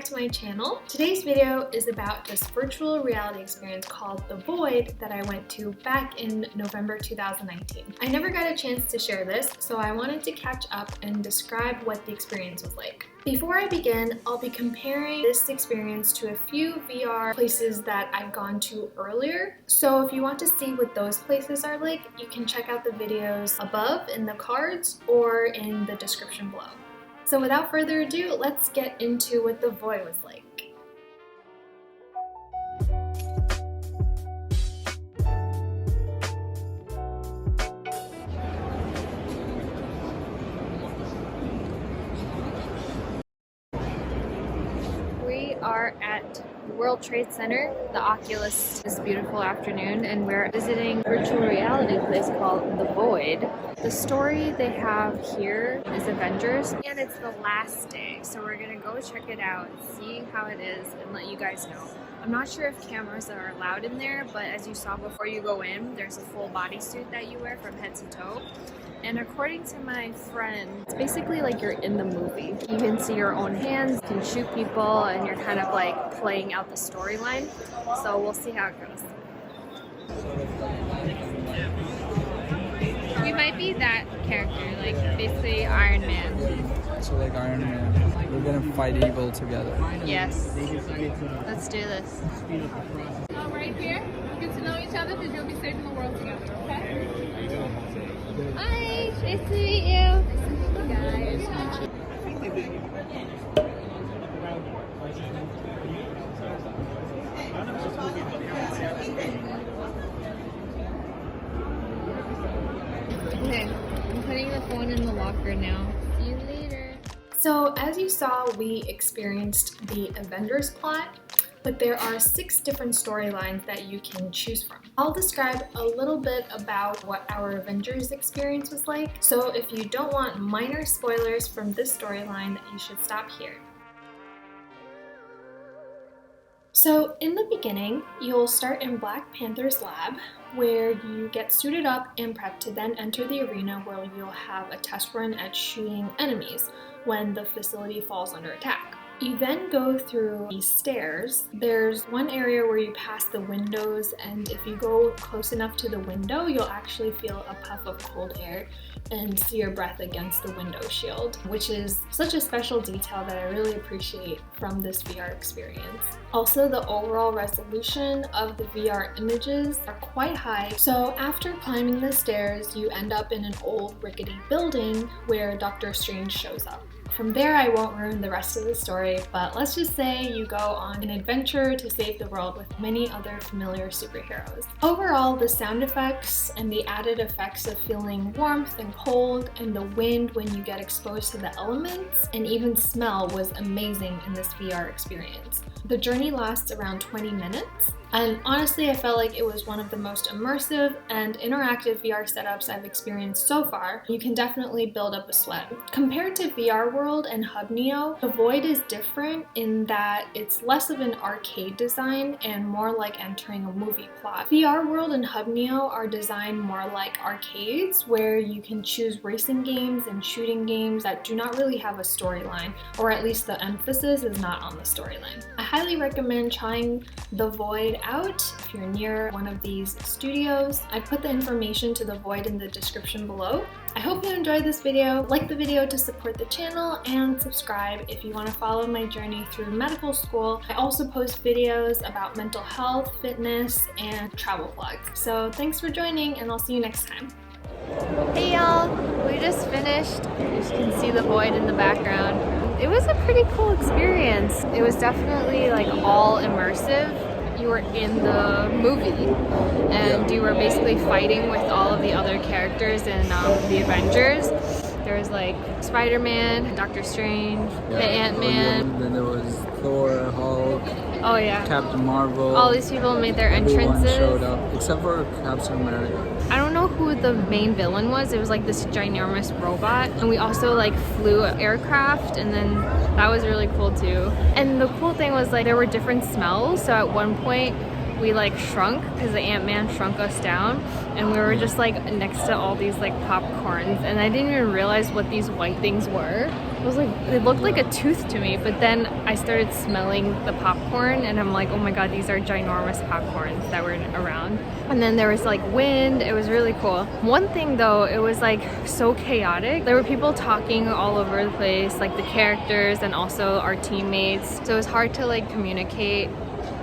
to my channel. Today's video is about this virtual reality experience called The Void that I went to back in November 2019. I never got a chance to share this, so I wanted to catch up and describe what the experience was like. Before I begin, I'll be comparing this experience to a few VR places that I've gone to earlier. So if you want to see what those places are like, you can check out the videos above in the cards or in the description below. So without further ado, let's get into what The Void was like. We are at World Trade Center, the Oculus, this beautiful afternoon, and we're visiting a virtual reality place called The Void. The story they have here is Avengers, and it's the last day, so we're gonna go check it out, see how it is, and let you guys know. I'm not sure if cameras are allowed in there, but as you saw before you go in, there's a full bodysuit that you wear from head to toe. And according to my friend, it's basically like you're in the movie. You can see your own hands, you can shoot people, and you're kind of like playing out the storyline. So we'll see how it goes. We might be that character, like basically Iron Man. So like Iron Man, we're gonna fight evil together. Yes. Let's do this. Right here, get to know each other because you'll be saving the world together, okay? Hi, nice to meet you. Nice to meet you guys. Okay, I'm putting the phone in the locker now. See you later. So as you saw, we experienced the Avengers plot, but there are 6 different storylines that you can choose from. I'll describe a little bit about what our Avengers experience was like, so if you don't want minor spoilers from this storyline, you should stop here. So in the beginning, you'll start in Black Panther's lab, where you get suited up and prepped to then enter the arena where you'll have a test run at shooting enemies when the facility falls under attack. You then go through these stairs. There's one area where you pass the windows, and if you go close enough to the window, you'll actually feel a puff of cold air and see your breath against the window shield, which is such a special detail that I really appreciate from this VR experience. Also, the overall resolution of the VR images are quite high, so after climbing the stairs, you end up in an old rickety building where Doctor Strange shows up. From there, I won't ruin the rest of the story, but let's just say you go on an adventure to save the world with many other familiar superheroes. Overall, the sound effects and the added effects of feeling warmth and cold and the wind when you get exposed to the elements and even smell was amazing in this VR experience. The journey lasts around 20 minutes. And honestly, I felt like it was one of the most immersive and interactive VR setups I've experienced so far. You can definitely build up a sweat. Compared to VR World and Hubneo, The Void is different in that it's less of an arcade design and more like entering a movie plot. VR World and Hubneo are designed more like arcades where you can choose racing games and shooting games that do not really have a storyline, or at least the emphasis is not on the storyline. I highly recommend trying The Void out if you're near one of these studios. I put the information to The Void in the description below. I hope you enjoyed this video. Like the video to support the channel and subscribe if you want to follow my journey through medical school. I also post videos about mental health, fitness, and travel vlogs. So thanks for joining, and I'll see you next time. Hey y'all, we just finished. You can see The Void in the background. It was a pretty cool experience. It was definitely like all immersive. You were in the movie and you were basically fighting with all of the other characters in the Avengers. There was like Spider-Man, Doctor Strange, the Ant-Man. Then there was Thor, Hulk, Oh yeah, Captain Marvel. all these people made their Everyone entrances. showed up except for Captain America. I don't know who the main villain was. It was like this ginormous robot, and we also like flew aircraft, and then that was really cool too. And the cool thing was like there were different smells. So at one point we like shrunk because the Ant-Man shrunk us down, and we were just like next to all these like popcorns, and I didn't even realize what these white things were. It was like, it looked like a tooth to me, but then I started smelling the popcorn and I'm like, oh my god, these are ginormous popcorns that were around. And then there was like wind. It was really cool. One thing though, it was like so chaotic. There were people talking all over the place, like the characters and also our teammates, so it was hard to like communicate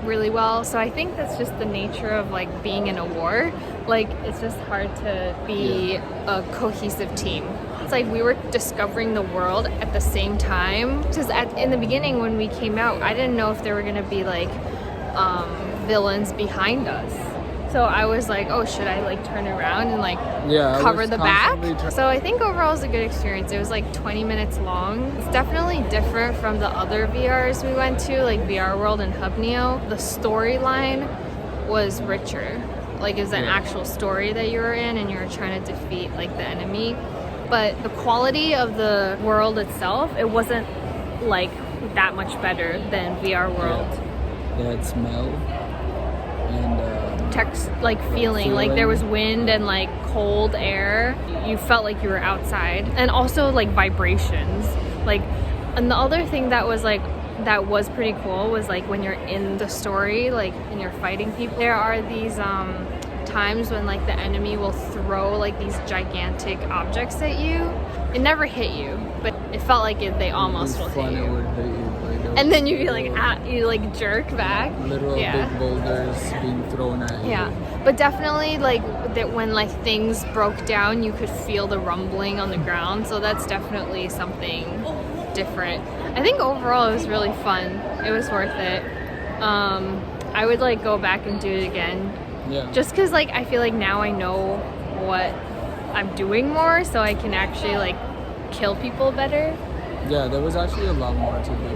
really well. So I think that's just the nature of like being in a war. Like it's just hard to be a cohesive team. It's like we were discovering the world at the same time, because in the beginning when we came out, I didn't know if there were gonna be like villains behind us. So I was like, oh, should I like turn around and like cover the back? So I think overall it was a good experience. It was like 20 minutes long. It's definitely different from the other VRs we went to, like VR World and Hubneo. The storyline was richer. Like it was an actual story that you were in and you were trying to defeat like the enemy. But the quality of the world itself, it wasn't like that much better than VR World. Yeah, it smelled and text like feeling like there was wind and like cold air. You felt like you were outside, and also like vibrations. Like, and the other thing that was like that was pretty cool was like when you're in the story, like and you're fighting people, there are these times when like the enemy will throw like these gigantic objects at you. It never hit you, but it felt like they almost will hit you. And then you'd be like, you like jerk back. Literal big boulders being thrown at you. Yeah, but definitely like that when like things broke down, you could feel the rumbling on the ground. So that's definitely something different. I think overall it was really fun. It was worth it. I would like go back and do it again. Yeah. Just because like I feel like now I know what I'm doing more, so I can actually like kill people better. Yeah, there was actually a lot more to do.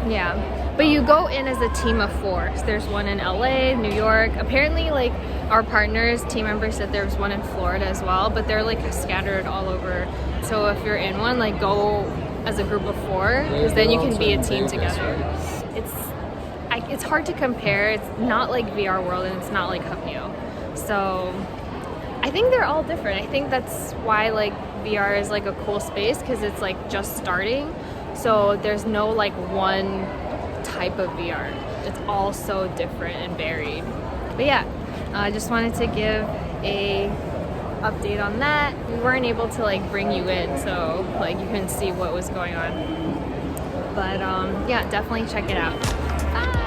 Yeah, but you go in as a team of 4. So there's one in LA, New York. Apparently, like our partners, team members said there was one in Florida as well, but they're like scattered all over. So if you're in one, like go as a group of 4, because then you can be a team together. It's hard to compare. It's not like VR World and it's not like Hubneo. So I think they're all different. I think that's why like VR is like a cool space, because it's like just starting. So there's no like one type of VR. It's all so different and varied. But yeah, I just wanted to give a update on that. We weren't able to like bring you in, so like you couldn't see what was going on. But yeah, definitely check it out. Bye!